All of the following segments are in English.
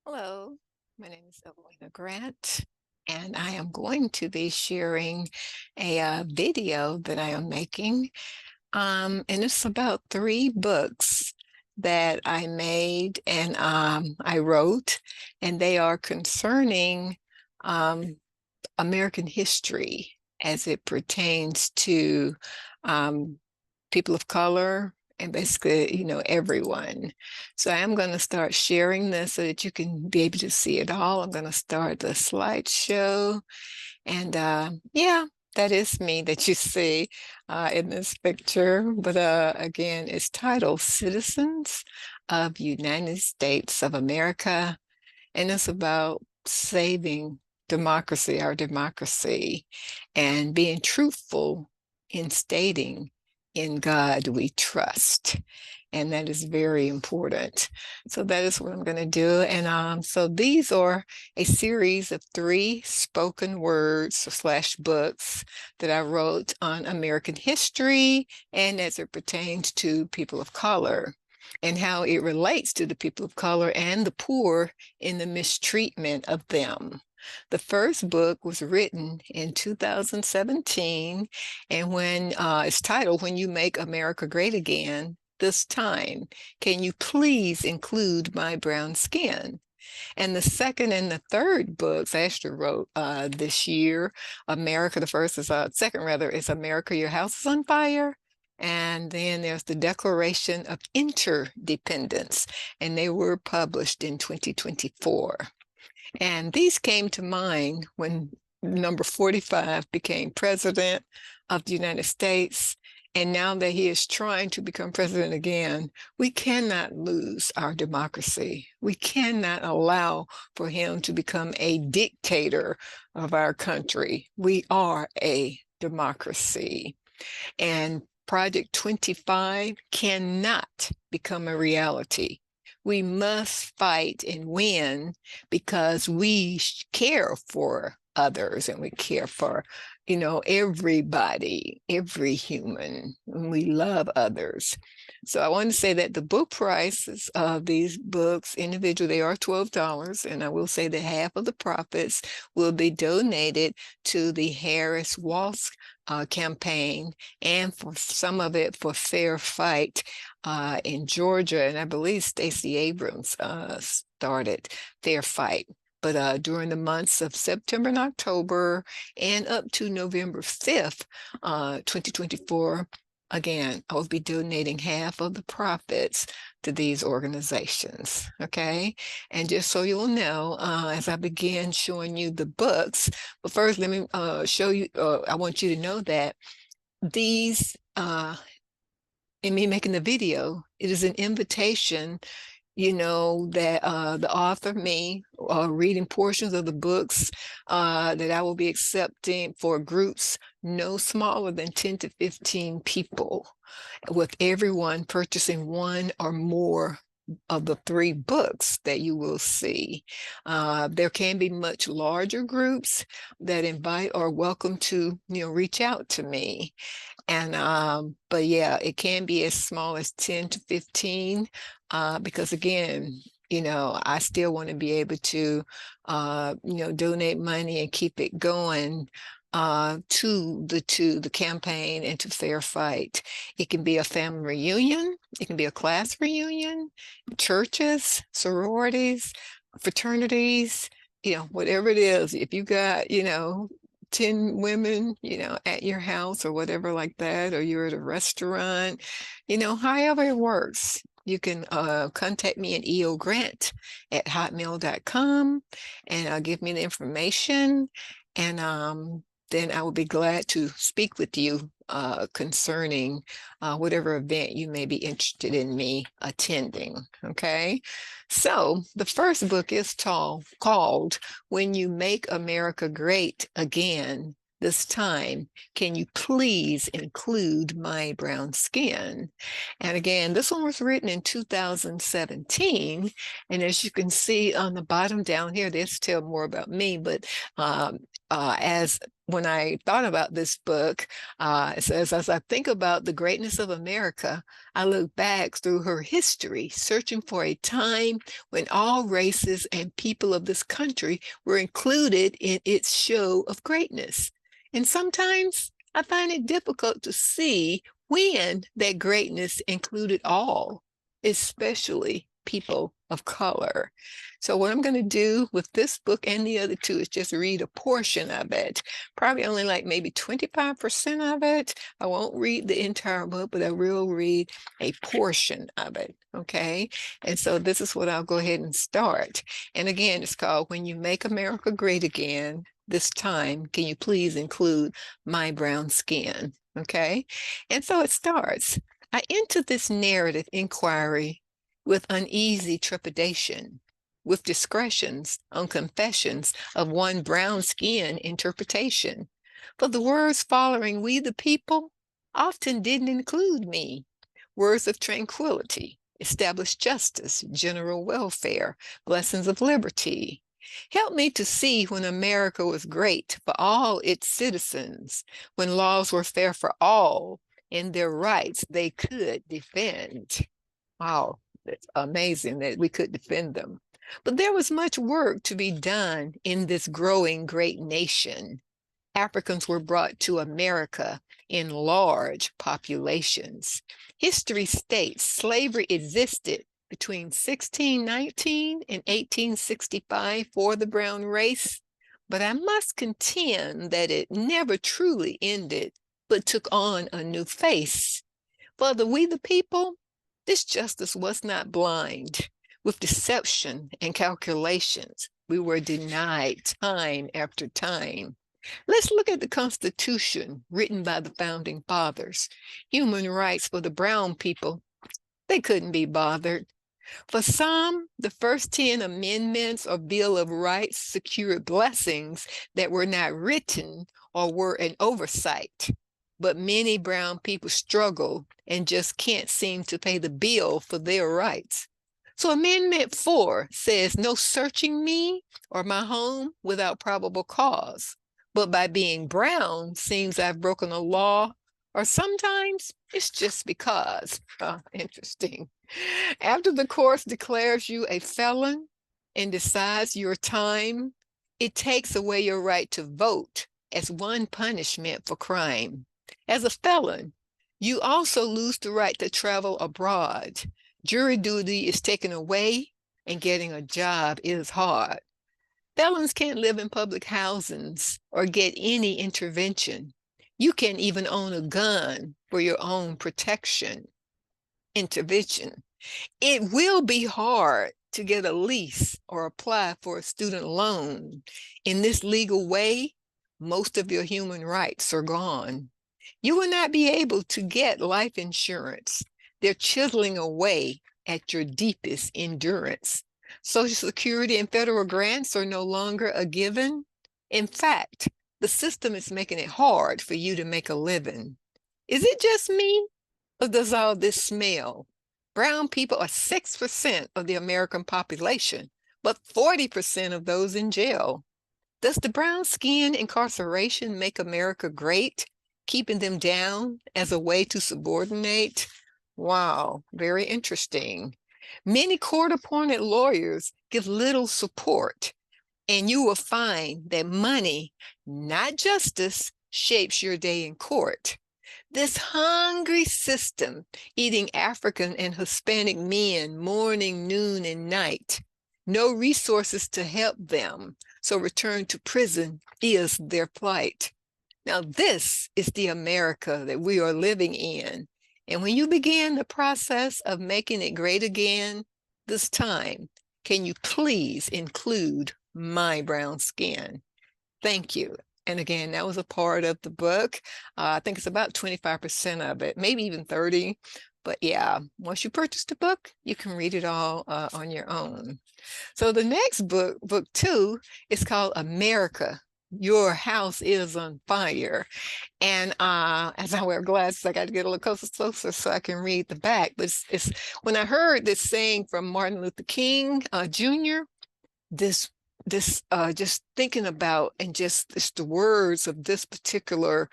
Hello, my name is Eveleaner Grant, and I am going to be sharing a video that I am making. And it's about three books that I made and I wrote, and they are concerning um, American history as it pertains to um, people of color and basically, everyone. So I am going to start sharing this so that you can be able to see it all. I'm going to start the slideshow. And yeah, that is me that you see in this picture. But again, it's titled Citizens of United States of America, and it's about saving democracy, our democracy, and being truthful in stating in God we trust. And that is very important. So that is what I'm going to do. And so these are a series of three spoken words slash books that I wrote on American history and as it pertains to people of color and how it relates to the people of color and the poor in the mistreatment of them. The first book was written in 2017, and when it's titled "When You Make America Great Again, This Time, Can You Please Include My Brown Skin?" And the second and the third books I actually wrote this year. America, the first is second rather is America, Your House is on Fire. And then there's the Declaration of Interdependence, and they were published in 2024. And these came to mind when number 45 became president of the United States. And now that he is trying to become president again, we cannot lose our democracy. We cannot allow for him to become a dictator of our country. We are a democracy. And Project 25 cannot become a reality. We must fight and win because we care for others and we care for, everybody, every human, and we love others. So I want to say that the book prices of these books individually, they are $12. And I will say that half of the profits will be donated to the Harris Walsh campaign, and for some of it for Fair Fight in Georgia. And I believe Stacey Abrams started Fair Fight. But during the months of September and October and up to November 5th, 2024, again, I will be donating half of the profits to these organizations. Okay. And just so you'll know, as I begin showing you the books, but first let me show you, I want you to know that these, in me making the video, it is an invitation, that the author, me, reading portions of the books that I will be accepting for groups no smaller than 10 to 15 people, with everyone purchasing one or more of the three books that you will see. There can be much larger groups that invite or welcome to, reach out to me. And but yeah, it can be as small as 10 to 15, because again, I still want to be able to donate money and keep it going to the campaign and to Fair Fight. It can be a family reunion, it can be a class reunion, churches, sororities, fraternities, whatever it is. If you got, 10 women, at your house or whatever like that, or you're at a restaurant, however it works. You can contact me at eogrant@hotmail.com and give me the information. And then I will be glad to speak with you concerning whatever event you may be interested in me attending. Okay. So the first book is called "When You Make America Great Again, This Time, Can You Please Include My Brown Skin?" And again, this one was written in 2017. And as you can see on the bottom down here, this tell more about me, but as when I thought about this book, it says, as I think about the greatness of America, I look back through her history, searching for a time when all races and people of this country were included in its show of greatness. And sometimes I find it difficult to see when that greatness included all, especially people of color. So what I'm going to do with this book and the other two is just read a portion of it, probably only like maybe 25% of it. I won't read the entire book, but I will read a portion of it, okay? And so this is what I'll go ahead and start. And again, it's called When You Make America Great Again. This time, can you please include my brown skin, okay? And so it starts. I enter this narrative inquiry with uneasy trepidation, with discretions on confessions of one brown skin interpretation. For the words following we the people often didn't include me. Words of tranquility, established justice, general welfare, blessings of liberty. Help me to see when America was great for all its citizens, when laws were fair for all and their rights they could defend. Wow, it's amazing that we could defend them. But there was much work to be done in this growing great nation. Africans were brought to America in large populations. History states slavery existed between 1619 and 1865 for the brown race, but I must contend that it never truly ended, but took on a new face. For we the people, this justice was not blind. With deception and calculations, we were denied time after time. Let's look at the Constitution written by the founding fathers. Human rights for the brown people, they couldn't be bothered. For some, the first 10 amendments or Bill of Rights secured blessings that were not written or were an oversight. But many brown people struggle and just can't seem to pay the bill for their rights. So Amendment 4 says no searching me or my home without probable cause. But by being brown seems I've broken a law, or sometimes it's just because. Interesting. After the court declares you a felon and decides your time, it takes away your right to vote as one punishment for crime. As a felon, you also lose the right to travel abroad. Jury duty is taken away, and getting a job is hard. Felons can't live in public housings or get any intervention. You can't even own a gun for your own protection. Intervention. It will be hard to get a lease or apply for a student loan. In this legal way, most of your human rights are gone. You will not be able to get life insurance. They're chiseling away at your deepest endurance. Social Security and federal grants are no longer a given. In fact, the system is making it hard for you to make a living. Is it just me, or does all this smell? Brown people are 6% of the American population, but 40% of those in jail. Does the brown skin incarceration make America great, keeping them down as a way to subordinate? Wow, very interesting. Many court-appointed lawyers give little support, and you will find that money, not justice, shapes your day in court. This hungry system, eating African and Hispanic men morning, noon, and night. No resources to help them, so return to prison is their plight. Now, this is the America that we are living in. And when you begin the process of making it great again, this time, can you please include my brown skin? Thank you. And again, that was a part of the book. I think it's about 25% of it, maybe even 30. But yeah, once you purchase the book, you can read it all on your own. So the next book, book 2, is called America, Your House is on Fire. And as I wear glasses, I got to get a little closer so I can read the back. But it's when I heard this saying from Martin Luther King Jr., this this just thinking about and just the words of this particular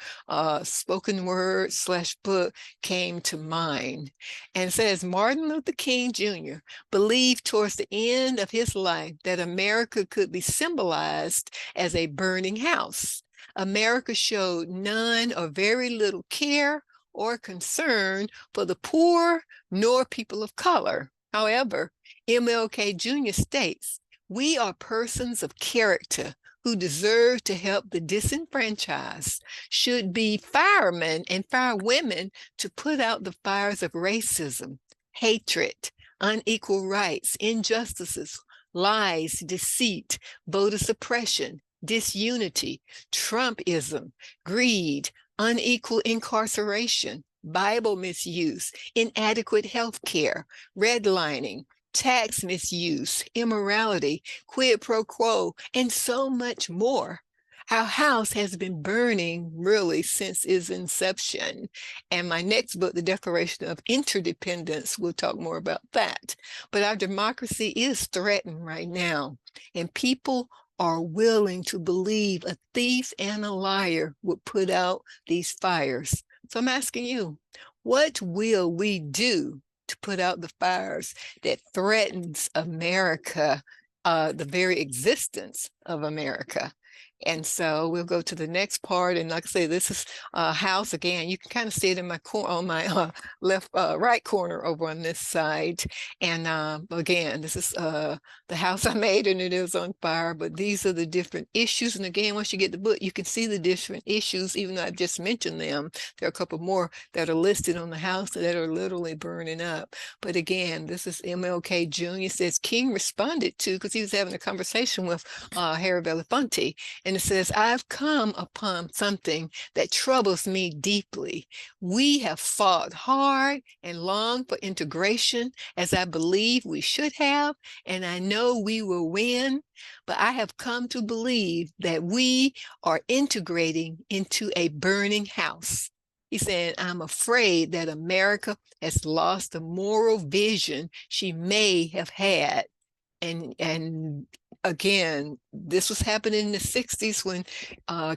spoken word slash book came to mind. And it says Martin Luther King Jr. believed towards the end of his life that America could be symbolized as a burning house. America showed none or very little care or concern for the poor nor people of color. However, MLK Jr. states, we are persons of character who deserve to help the disenfranchised, should be firemen and firewomen to put out the fires of racism, hatred, unequal rights, injustices, lies, deceit, voter suppression, disunity, Trumpism, greed, unequal incarceration, Bible misuse, inadequate health care, redlining, tax misuse, immorality, quid pro quo, and so much more. Our house has been burning really since its inception. And my next book, The Declaration of Interdependence, we'll talk more about that. But our democracy is threatened right now, and people are willing to believe a thief and a liar would put out these fires. So I'm asking you, what will we do to put out the fires that threatens America, the very existence of America? And so we'll go to the next part. And like I say, this is a house again. You can kind of see it in my on my left, right corner over on this side. And again, this is the house I made, and it is on fire. But these are the different issues. And again, once you get the book, you can see the different issues. Even though I've just mentioned them, there are a couple more that are listed on the house that are literally burning up. But again, this is MLK Jr. says King responded to, because he was having a conversation with Harry Belafonte. And it says, I've come upon something that troubles me deeply. We have fought hard and long for integration, as I believe we should have, and I know we will win. But I have come to believe that we are integrating into a burning house. He said, I'm afraid that America has lost the moral vision she may have had. And again, this was happening in the 60s when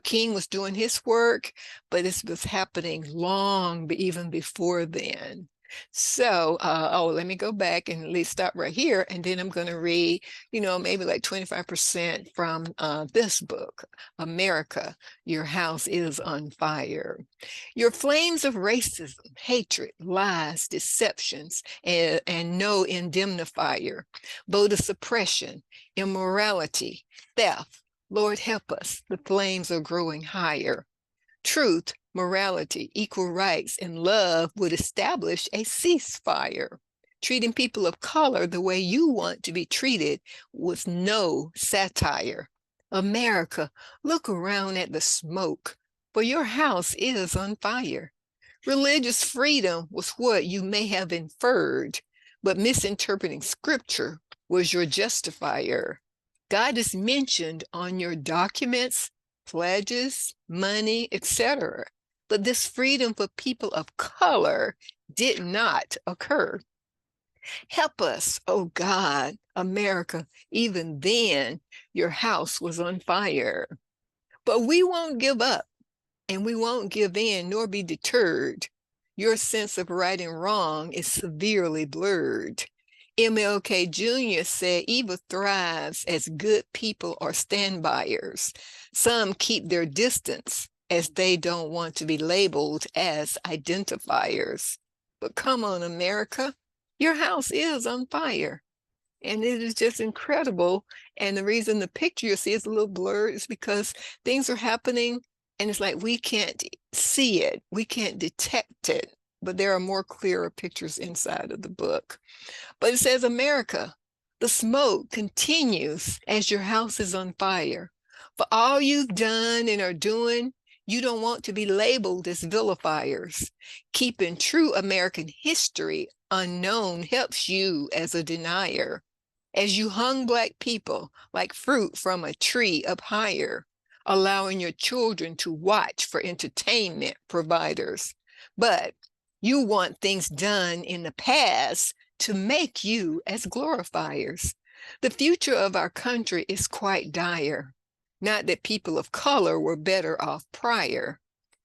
King was doing his work, but this was happening long, even before then. So, let me go back and at least stop right here. And then I'm going to read, maybe like 25% from this book, America, Your House is on Fire. Your flames of racism, hatred, lies, deceptions, and no indemnifier, voter suppression, immorality, theft. Lord, help us. The flames are growing higher. Truth, morality, equal rights, and love would establish a ceasefire. Treating people of color the way you want to be treated with no satire. America, look around at the smoke, for your house is on fire. Religious freedom was what you may have inferred, but misinterpreting scripture was your justifier. God is mentioned on your documents, pledges, money, etc. But this freedom for people of color did not occur. Help us, oh God, America. Even then, your house was on fire. But we won't give up, and we won't give in nor be deterred. Your sense of right and wrong is severely blurred. MLK Jr. said evil thrives as good people are standbyers. Some keep their distance as they don't want to be labeled as identifiers. But come on, America, your house is on fire. And it is just incredible. And the reason the picture you see is a little blurred is because things are happening and it's like we can't see it. We can't detect it. But there are more clearer pictures inside of the book. But it says, America, the smoke continues as your house is on fire. For all you've done and are doing, you don't want to be labeled as vilifiers. Keeping true American history unknown helps you as a denier. As you hung Black people like fruit from a tree up higher, allowing your children to watch for entertainment providers. But you want things done in the past to make you as glorifiers. The future of our country is quite dire. Not that people of color were better off prior.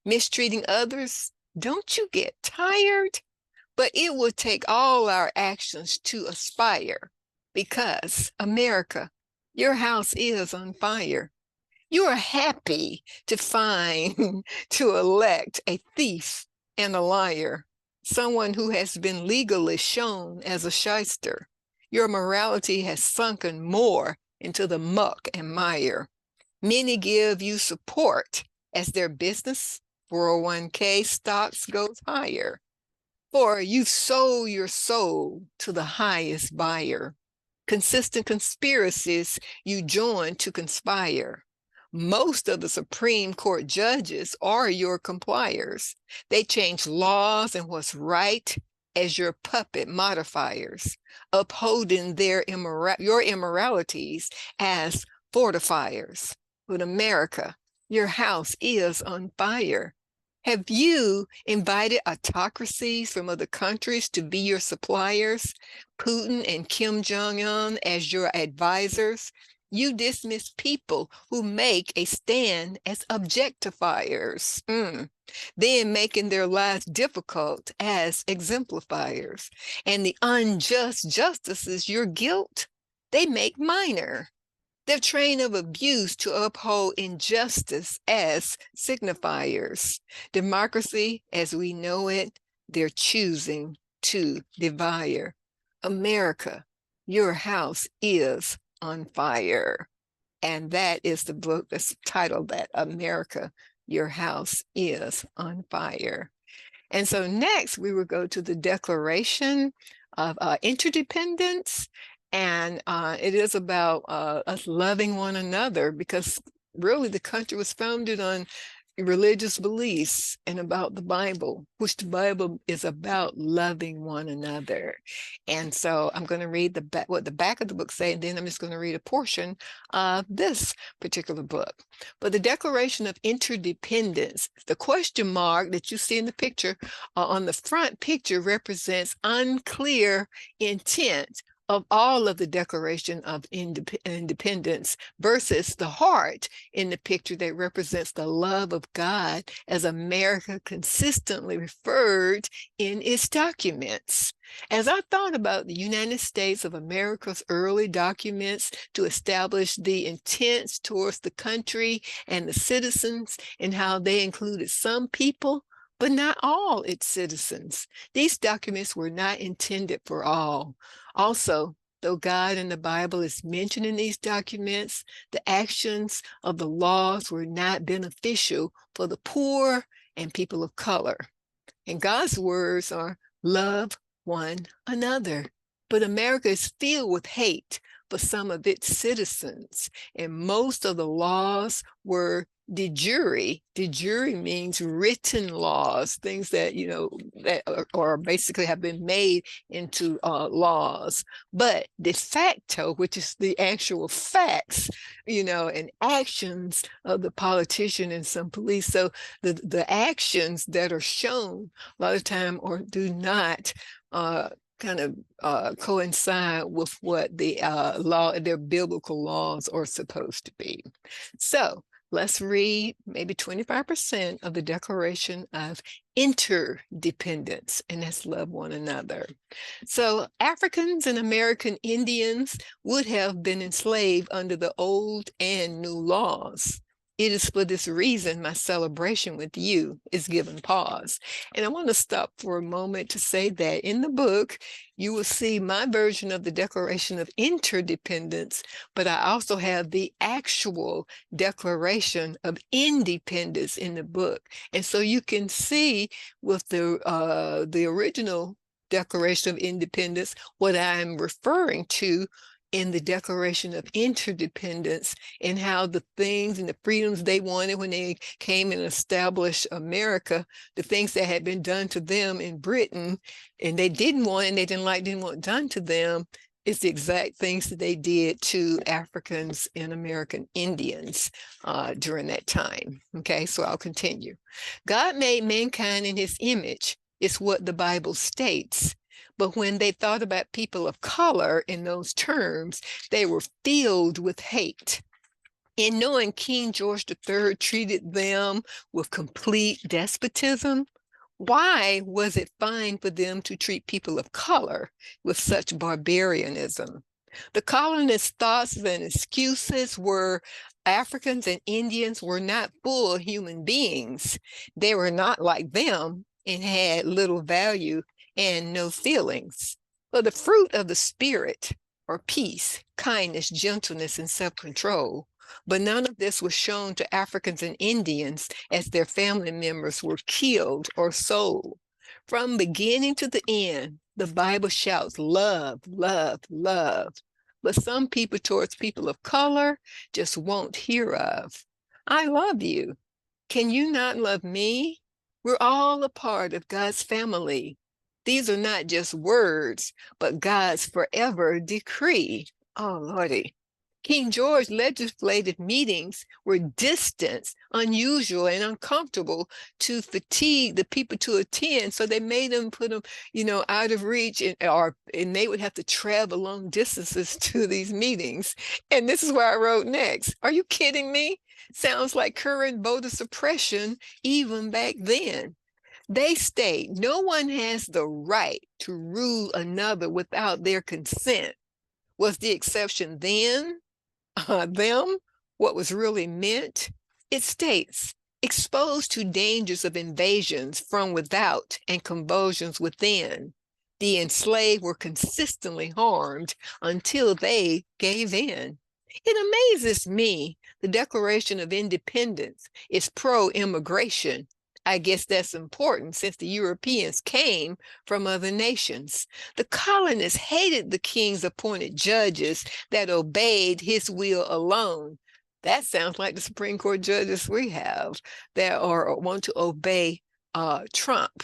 Mistreating others, don't you get tired? But it will take all our actions to aspire, because America, your house is on fire. You are happy to find, to elect a thief and a liar, someone who has been legally shown as a shyster. Your morality has sunken more into the muck and mire. Many give you support as their business 401k stocks goes higher. For you've sold your soul to the highest buyer. Consistent conspiracies you join to conspire. Most of the Supreme Court judges are your compliers. They change laws and what's right as your puppet modifiers, upholding your immoralities as fortifiers. But America, your house is on fire. Have you invited autocracies from other countries to be your suppliers? Putin and Kim Jong-un as your advisors? You dismiss people who make a stand as objectifiers, then making their lives difficult as exemplifiers. And the unjust justices, your guilt, they make minor. Their train of abuse to uphold injustice as signifiers. Democracy, as we know it, they're choosing to devour. America, your house is on fire. And that is the book that's titled that, America, your house is on fire. And so next we will go to the Declaration of Interdependence. And it is about us loving one another, because really the country was founded on religious beliefs and about the Bible, which the Bible is about loving one another. And so I'm going to read what the back of the book say, and then I'm just going to read a portion of this particular book. But the Declaration of Interdependence, the question mark that you see in the picture on the front picture represents unclear intent of all of the Declaration of Independence versus the heart in the picture that represents the love of God as America consistently referred in its documents. As I thought about the United States of America's early documents to establish the intents towards the country and the citizens, and how they included some people, but not all its citizens. These documents were not intended for all. Also, though God in the Bible is mentioned in these documents, the actions of the laws were not beneficial for the poor and people of color. And God's words are, love one another. But America is filled with hate for some of its citizens, and most of the laws were de jure. De jure means written laws, things that, that are basically have been made into laws. But de facto, which is the actual facts, and actions of the politician and some police. So the actions that are shown a lot of time or do not coincide with what the their biblical laws are supposed to be. So let's read maybe 25% of the Declaration of Interdependence, and that's love one another. So Africans and American Indians would have been enslaved under the old and new laws. It is for this reason my celebration with you is given pause. And I want to stop for a moment to say that in the book, you will see my version of the Declaration of Interdependence, but I also have the actual Declaration of Independence in the book. And so you can see with the original Declaration of Independence what I'm referring to in the Declaration of Interdependence, and how the things and the freedoms they wanted when they came and established America, the things that had been done to them in Britain, and they didn't want, and they didn't want done to them, is the exact things that they did to Africans and American Indians during that time. Okay, so I'll continue. God made mankind in his image, is what the Bible states. But when they thought about people of color in those terms, they were filled with hate. In knowing King George III treated them with complete despotism, why was it fine for them to treat people of color with such barbarianism? The colonists' thoughts and excuses were Africans and Indians were not full human beings. They were not like them and had little value and no feelings. But the fruit of the spirit are peace, kindness, gentleness, and self-control. But none of this was shown to Africans and Indians as their family members were killed or sold. From beginning to the end, the Bible shouts love, love, love. But some people towards people of color just won't hear of. I love you. Can you not love me? We're all a part of God's family. These are not just words, but God's forever decree. Oh, Lordy. King George legislative meetings were distant, unusual, and uncomfortable to fatigue the people to attend. So they made them put them, out of reach, and they would have to travel long distances to these meetings. And this is where I wrote next. Are you kidding me? Sounds like current voter suppression even back then. They state no one has the right to rule another without their consent. Was the exception then? Them, what was really meant? It states, exposed to dangers of invasions from without and convulsions within, the enslaved were consistently harmed until they gave in. It amazes me the Declaration of Independence is pro-immigration. I guess that's important since the Europeans came from other nations. The colonists hated the king's appointed judges that obeyed his will alone. That sounds like the Supreme Court judges we have that want to obey Trump.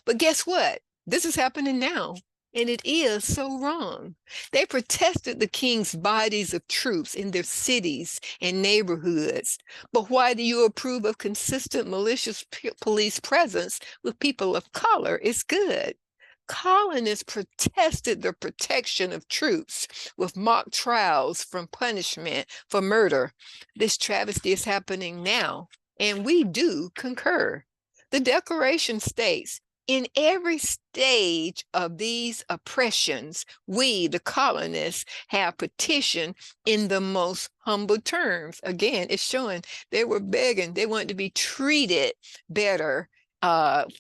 But guess what? This is happening now. And it is so wrong. They protested the king's bodies of troops in their cities and neighborhoods. But why do you approve of consistent malicious police presence with people of color? It's good. Colonists protested the protection of troops with mock trials from punishment for murder. This travesty is happening now, and we do concur. The Declaration states, in every stage of these oppressions, we, the colonists, have petitioned in the most humble terms. Again, it's showing they were begging. They wanted to be treated better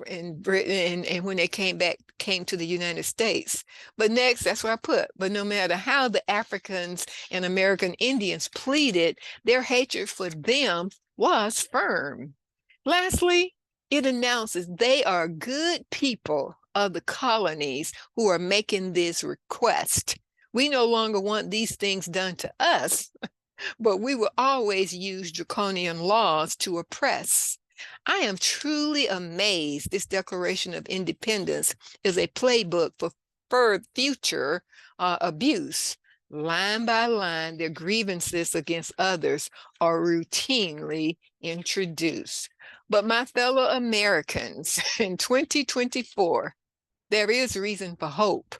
in Britain and when they came to the United States. But next, that's what I put. But no matter how the Africans and American Indians pleaded, their hatred for them was firm. Lastly, it announces they are good people of the colonies who are making this request. We no longer want these things done to us, but we will always use draconian laws to oppress. I am truly amazed this Declaration of Independence is a playbook for future abuse. Line by line, their grievances against others are routinely introduced. But my fellow Americans, in 2024, there is reason for hope.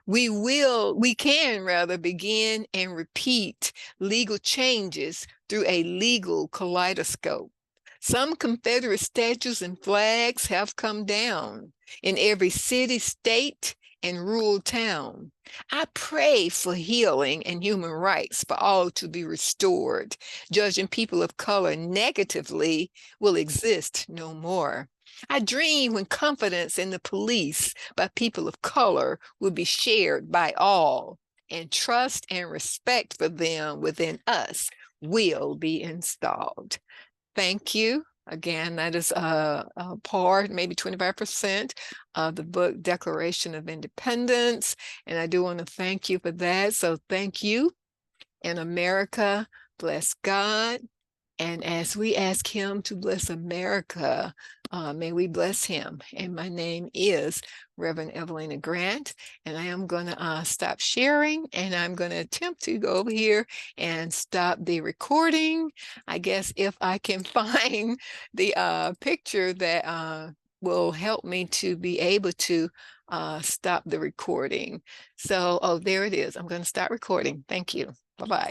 We can rather begin and repeat legal changes through a legal kaleidoscope. Some Confederate statues and flags have come down in every city, state, and rural town. I pray for healing and human rights for all to be restored. Judging people of color negatively will exist no more. I dream when confidence in the police by people of color will be shared by all, and trust and respect for them within us will be installed. Thank you. Again, that is a part, maybe 25% of the book Declaration of Independence. And I do want to thank you for that. So thank you. And America, bless God. And as we ask him to bless America, may we bless him. And my name is Reverend Eveleaner Grant, and I am going to stop sharing, and I'm going to attempt to go over here and stop the recording. I guess if I can find the picture that will help me to be able to stop the recording. So, oh, there it is. I'm going to start recording. Thank you. Bye-bye.